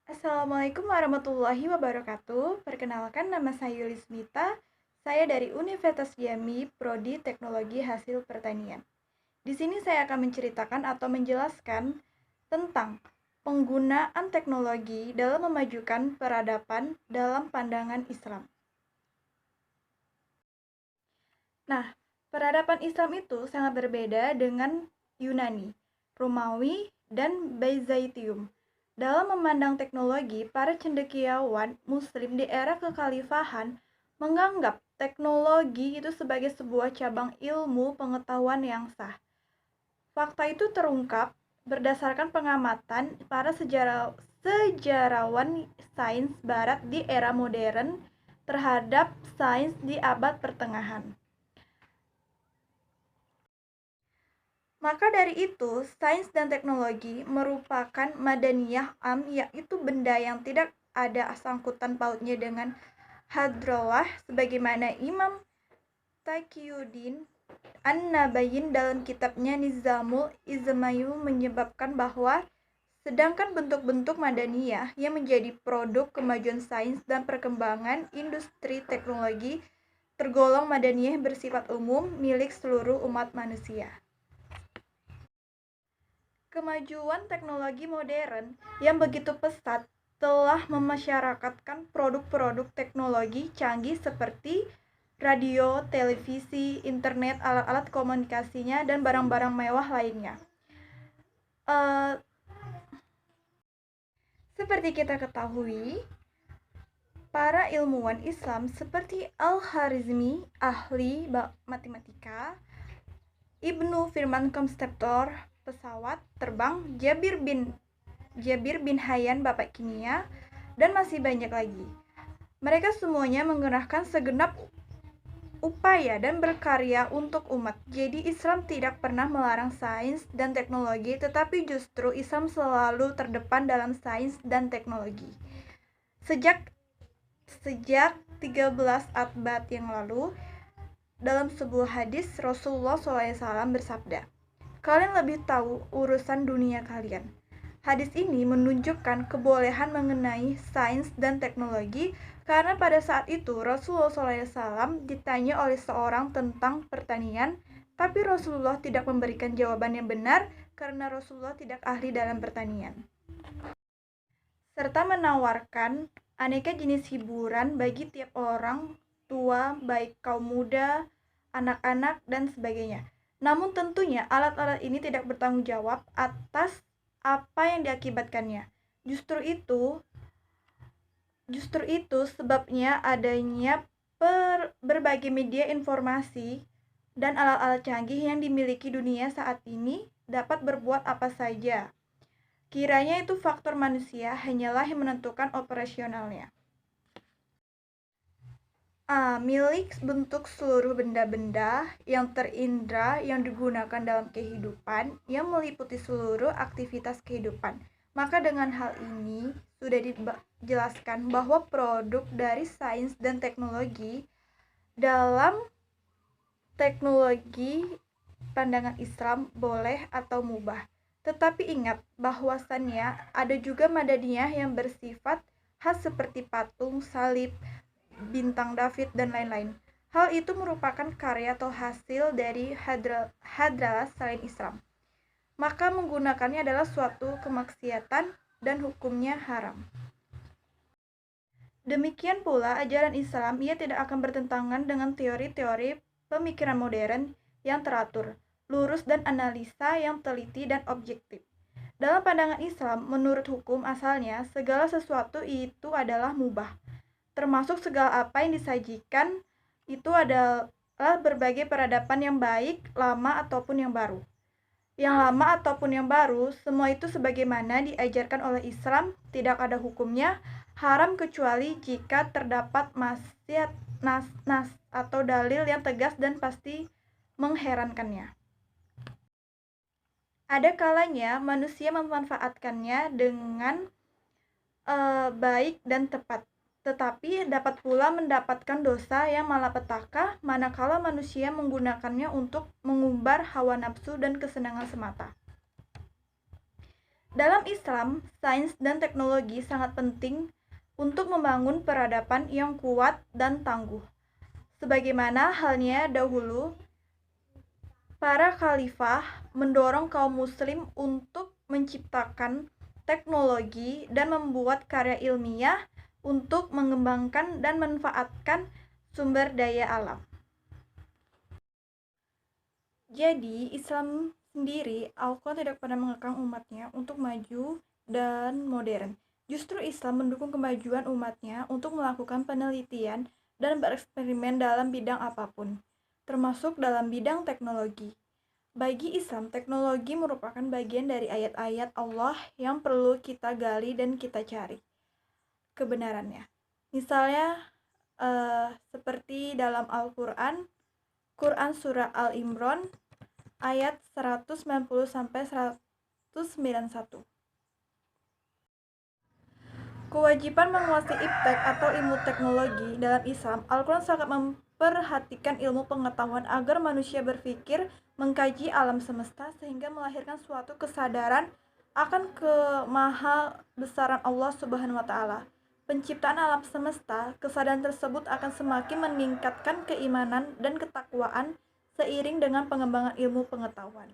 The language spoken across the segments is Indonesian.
Assalamualaikum warahmatullahi wabarakatuh. Perkenalkan, nama saya Yulis Mita. Saya dari Universitas Jambi, Prodi Teknologi Hasil Pertanian. Di sini saya akan menceritakan atau menjelaskan tentang penggunaan teknologi dalam memajukan peradaban dalam pandangan Islam. Nah, peradaban Islam itu sangat berbeda dengan Yunani, Romawi, dan Byzantium. Dalam memandang teknologi, para cendekiawan Muslim di era kekhalifahan menganggap teknologi itu sebagai sebuah cabang ilmu pengetahuan yang sah. Fakta itu terungkap berdasarkan pengamatan para sejarawan sains barat di era modern terhadap sains di abad pertengahan. Maka dari itu, sains dan teknologi merupakan madaniyah yaitu benda yang tidak ada sangkutan pautnya dengan hadrollah, sebagaimana Imam Taqiyuddin An-Nabayin dalam kitabnya Nizamul Izmayu menyebabkan bahwa sedangkan bentuk-bentuk madaniyah yang menjadi produk kemajuan sains dan perkembangan industri teknologi tergolong madaniyah bersifat umum milik seluruh umat manusia. Kemajuan teknologi modern yang begitu pesat telah memasyarakatkan produk-produk teknologi canggih seperti radio, televisi, internet, alat-alat komunikasinya, dan barang-barang mewah lainnya. Seperti kita ketahui, para ilmuwan Islam seperti Al-Kharizmi, ahli matematika, Ibnu Firman, konseptor pesawat terbang, Jabir bin Hayyan, bapak kimia, dan masih banyak lagi. Mereka semuanya mengerahkan segenap upaya dan berkarya untuk umat. Jadi Islam tidak pernah melarang sains dan teknologi, tetapi justru Islam selalu terdepan dalam sains dan teknologi. Sejak 13 abad yang lalu, dalam sebuah hadis Rasulullah SAW bersabda, "Kalian lebih tahu urusan dunia kalian." Hadis ini menunjukkan kebolehan mengenai sains dan teknologi karena pada saat itu Rasulullah SAW ditanya oleh seorang tentang pertanian, tapi Rasulullah tidak memberikan jawaban yang benar karena Rasulullah tidak ahli dalam pertanian. Serta menawarkan aneka jenis hiburan bagi tiap orang tua, baik kaum muda, anak-anak, dan sebagainya. Namun tentunya alat-alat ini tidak bertanggung jawab atas apa yang diakibatkannya. Justru itu sebabnya adanya berbagai media informasi dan alat-alat canggih yang dimiliki dunia saat ini dapat berbuat apa saja. Kiranya itu faktor manusia hanyalah yang menentukan operasionalnya. Milik bentuk seluruh benda-benda yang terindra yang digunakan dalam kehidupan yang meliputi seluruh aktivitas kehidupan. Maka dengan hal ini sudah dijelaskan bahwa produk dari sains dan teknologi dalam teknologi pandangan Islam boleh atau mubah. Tetapi ingat bahwasannya ada juga madaniyah yang bersifat khas seperti patung, salib, bintang David, dan lain-lain. Hal itu merupakan karya atau hasil dari hadrah selain Islam. Maka menggunakannya adalah suatu kemaksiatan dan hukumnya haram. Demikian pula ajaran Islam, ia tidak akan bertentangan dengan teori-teori pemikiran modern yang teratur, lurus, dan analisa yang teliti dan objektif. Dalam pandangan Islam, menurut hukum asalnya, segala sesuatu itu adalah mubah, termasuk segala apa yang disajikan itu adalah berbagai peradaban yang baik, lama ataupun yang baru. Yang lama ataupun yang baru, semua itu sebagaimana diajarkan oleh Islam, tidak ada hukumnya haram kecuali jika terdapat maksiat nas atau dalil yang tegas dan pasti mengherankannya. Ada kalanya manusia memanfaatkannya dengan baik dan tepat, tetapi dapat pula mendapatkan dosa yang malapetaka manakala manusia menggunakannya untuk mengumbar hawa nafsu dan kesenangan semata. Dalam Islam, sains dan teknologi sangat penting untuk membangun peradaban yang kuat dan tangguh. Sebagaimana halnya dahulu, para khalifah mendorong kaum muslim untuk menciptakan teknologi dan membuat karya ilmiah untuk mengembangkan dan memanfaatkan sumber daya alam. Jadi, Islam sendiri, Al-Quran tidak pernah mengekang umatnya untuk maju dan modern. Justru Islam mendukung kemajuan umatnya untuk melakukan penelitian dan bereksperimen dalam bidang apapun, termasuk dalam bidang teknologi. Bagi Islam, teknologi merupakan bagian dari ayat-ayat Allah yang perlu kita gali dan kita cari kebenarannya. Misalnya, seperti dalam Al-Quran, Quran Surah Al-Imran ayat 190-191. Kewajiban menguasai iptek atau ilmu teknologi dalam Islam, Al-Quran sangat memperhatikan ilmu pengetahuan agar manusia berpikir, mengkaji alam semesta sehingga melahirkan suatu kesadaran akan kemahabesaran Allah Subhanahu wa taala. Penciptaan alam semesta, kesadaran tersebut akan semakin meningkatkan keimanan dan ketakwaan seiring dengan pengembangan ilmu pengetahuan.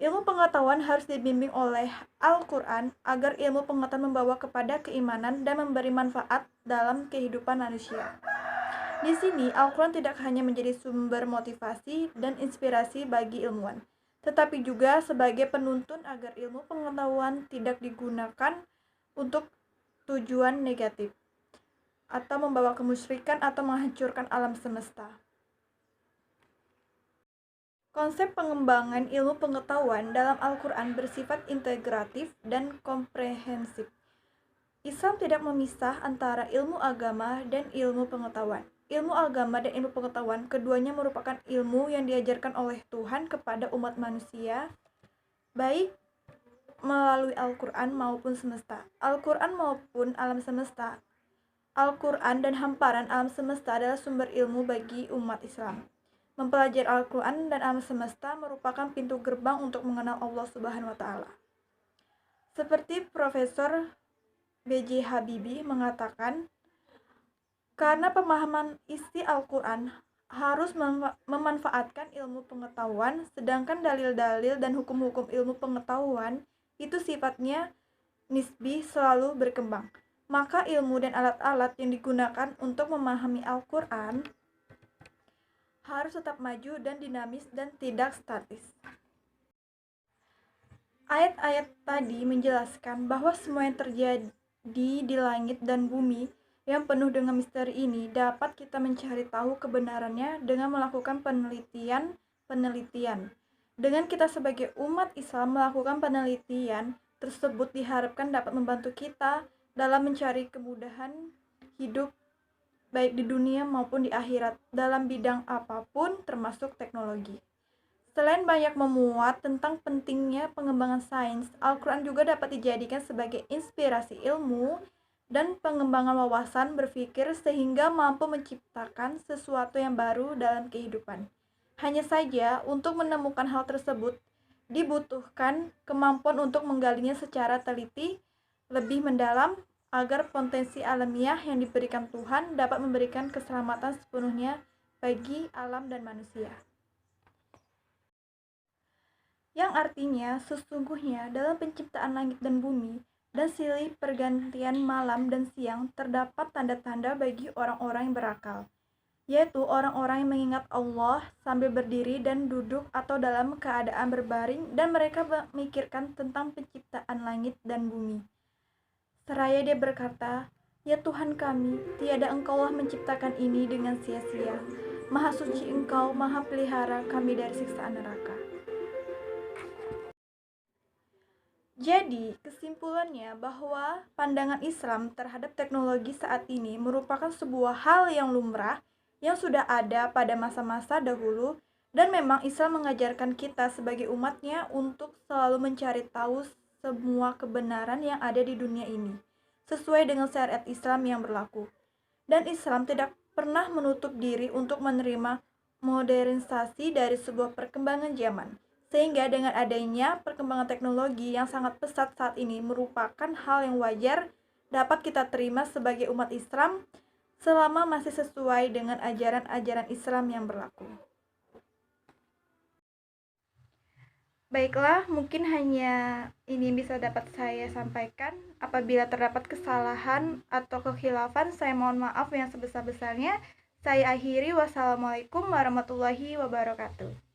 Ilmu pengetahuan harus dibimbing oleh Al-Quran agar ilmu pengetahuan membawa kepada keimanan dan memberi manfaat dalam kehidupan manusia. Di sini, Al-Quran tidak hanya menjadi sumber motivasi dan inspirasi bagi ilmuwan, tetapi juga sebagai penuntun agar ilmu pengetahuan tidak digunakan untuk tujuan negatif, atau membawa kemusyrikan atau menghancurkan alam semesta. Konsep pengembangan ilmu pengetahuan dalam Al-Quran bersifat integratif dan komprehensif. Islam tidak memisah antara ilmu agama dan ilmu pengetahuan. Ilmu agama dan ilmu pengetahuan, keduanya merupakan ilmu yang diajarkan oleh Tuhan kepada umat manusia, baik melalui Al-Quran maupun semesta. Al-Quran maupun alam semesta. Al-Quran dan hamparan alam semesta adalah sumber ilmu bagi umat Islam. Mempelajari Al-Quran dan alam semesta merupakan pintu gerbang untuk mengenal Allah Subhanahu wa taala. Seperti Profesor B.J. Habibie mengatakan, karena pemahaman isi Al-Quran harus memanfaatkan ilmu pengetahuan, sedangkan dalil-dalil dan hukum-hukum ilmu pengetahuan itu sifatnya nisbi, selalu berkembang. Maka ilmu dan alat-alat yang digunakan untuk memahami Al-Quran harus tetap maju dan dinamis dan tidak statis. Ayat-ayat tadi menjelaskan bahwa semua yang terjadi di langit dan bumi yang penuh dengan misteri ini dapat kita mencari tahu kebenarannya dengan melakukan penelitian. Dengan kita sebagai umat Islam melakukan penelitian tersebut diharapkan dapat membantu kita dalam mencari kemudahan hidup baik di dunia maupun di akhirat dalam bidang apapun termasuk teknologi. Selain banyak memuat tentang pentingnya pengembangan sains, Al-Quran juga dapat dijadikan sebagai inspirasi ilmu dan pengembangan wawasan berpikir sehingga mampu menciptakan sesuatu yang baru dalam kehidupan. Hanya saja, untuk menemukan hal tersebut, dibutuhkan kemampuan untuk menggalinya secara teliti, lebih mendalam, agar potensi alamiah yang diberikan Tuhan dapat memberikan keselamatan sepenuhnya bagi alam dan manusia. Yang artinya, sesungguhnya dalam penciptaan langit dan bumi dan silih pergantian malam dan siang terdapat tanda-tanda bagi orang-orang yang berakal, yaitu orang-orang yang mengingat Allah sambil berdiri dan duduk atau dalam keadaan berbaring, dan mereka memikirkan tentang penciptaan langit dan bumi. Seraya dia berkata, "Ya Tuhan kami, tiada Engkaulah menciptakan ini dengan sia-sia. Maha suci Engkau, Maha pelihara kami dari siksaan neraka." Jadi, kesimpulannya bahwa pandangan Islam terhadap teknologi saat ini merupakan sebuah hal yang lumrah yang sudah ada pada masa-masa dahulu, dan memang Islam mengajarkan kita sebagai umatnya untuk selalu mencari tahu semua kebenaran yang ada di dunia ini, sesuai dengan syariat Islam yang berlaku. Dan Islam tidak pernah menutup diri untuk menerima modernisasi dari sebuah perkembangan zaman, Sehingga dengan adanya perkembangan teknologi yang sangat pesat saat ini merupakan hal yang wajar dapat kita terima sebagai umat Islam selama masih sesuai dengan ajaran-ajaran Islam yang berlaku. Baiklah, mungkin hanya ini bisa dapat saya sampaikan. Apabila terdapat kesalahan atau kekhilafan, saya mohon maaf yang sebesar-besarnya. Saya akhiri, wassalamualaikum warahmatullahi wabarakatuh.